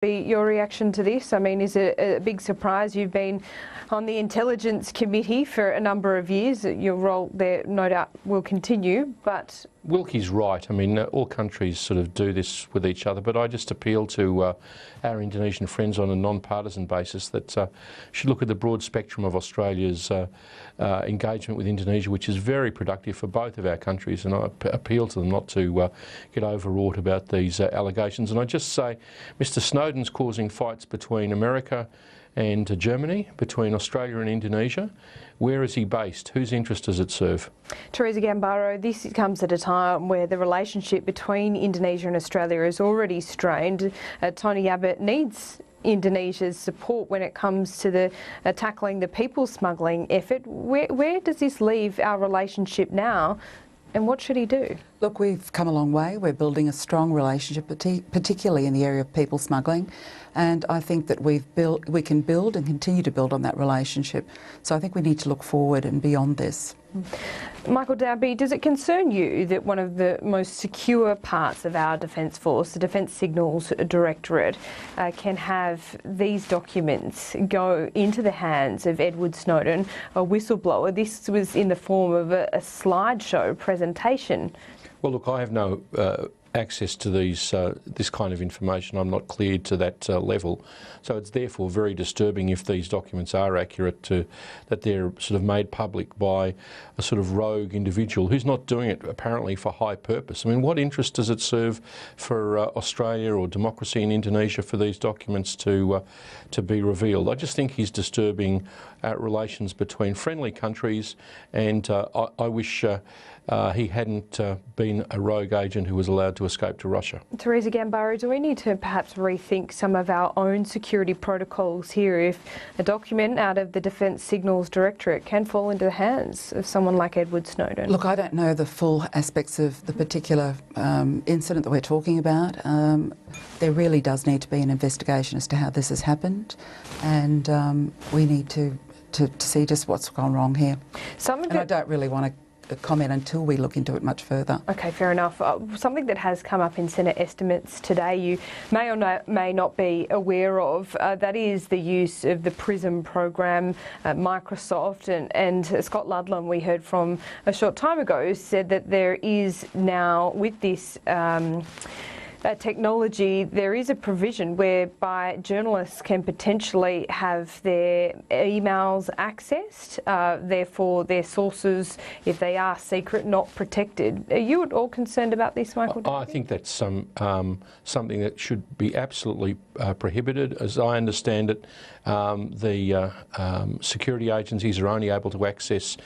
Your reaction to this? I mean, is it a big surprise? You've been on the Intelligence Committee for a number of years. Your role there, no doubt, will continue, but... Wilkie's right. I mean, all countries sort of do this with each other, but I just appeal to our Indonesian friends on a non-partisan basis that should look at the broad spectrum of Australia's engagement with Indonesia, which is very productive for both of our countries, and I appeal to them not to get overwrought about these allegations. And I just say, Mr Snowden's causing fights between America and Germany, between Australia and Indonesia. Where is he based? Whose interest does it serve? Teresa Gambaro, this comes at a time where the relationship between Indonesia and Australia is already strained. Tony Abbott needs Indonesia's support when it comes to the tackling the people smuggling effort. Where does this leave our relationship now? And what should he do? Look, we've come a long way. We're building a strong relationship, particularly in the area of people smuggling. And I think that we can build and continue to build on that relationship. So I think we need to look forward and beyond this. Michael Danby, does it concern you that one of the most secure parts of our Defence Force, the Defence Signals Directorate, can have these documents go into the hands of Edward Snowden, a whistleblower? This was in the form of a slideshow presentation. Well, look, I have no access to this kind of information. I'm not cleared to that level. So it's therefore very disturbing if these documents are accurate, that they're sort of made public by a sort of rogue individual who's not doing it apparently for high purpose. I mean, what interest does it serve for Australia or democracy in Indonesia for these documents to be revealed? I just think he's disturbing relations between friendly countries, and I wish he hadn't been a rogue agent who was allowed to escape to Russia. Teresa Gambaro, do we need to perhaps rethink some of our own security protocols here if a document out of the Defence Signals Directorate can fall into the hands of someone like Edward Snowden? Look, I don't know the full aspects of the particular incident that we're talking about. There really does need to be an investigation as to how this has happened, and we need to see just what's gone wrong here. And I don't really want to comment until we look into it much further. Okay, fair enough. Something that has come up in Senate estimates today you may or may not be aware of, that is the use of the PRISM program at Microsoft, and Scott Ludlam, we heard from a short time ago, said that there is now, with this technology, there is a provision whereby journalists can potentially have their emails accessed, therefore their sources, if they are secret, not protected. Are you at all concerned about this, Michael? I think that's something that should be absolutely prohibited. As I understand it, the security agencies are only able to access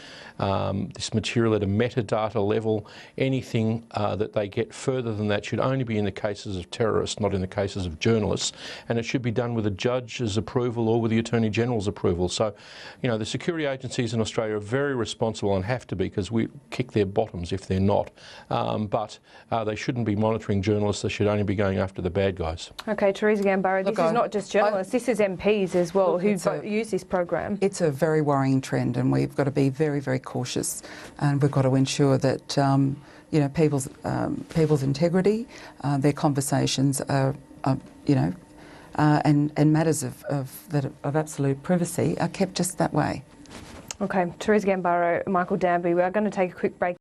this material at a metadata level. Anything that they get further than that should only be in the cases of terrorists, not in the cases of journalists, and it should be done with a judge's approval or with the Attorney General's approval. So, you know, the security agencies in Australia are very responsible and have to be, because we kick their bottoms if they're not. But they shouldn't be monitoring journalists. They should only be going after the bad guys. Okay, Teresa Gambaro, this is not just journalists, this is MPs as well who use this program. It's a very worrying trend, and we've got to be very, very cautious, and we've got to ensure that you know, people's integrity, their conversations are you know, and matters of absolute privacy are kept just that way. Okay, Teresa Gambaro, Michael Danby, we are going to take a quick break.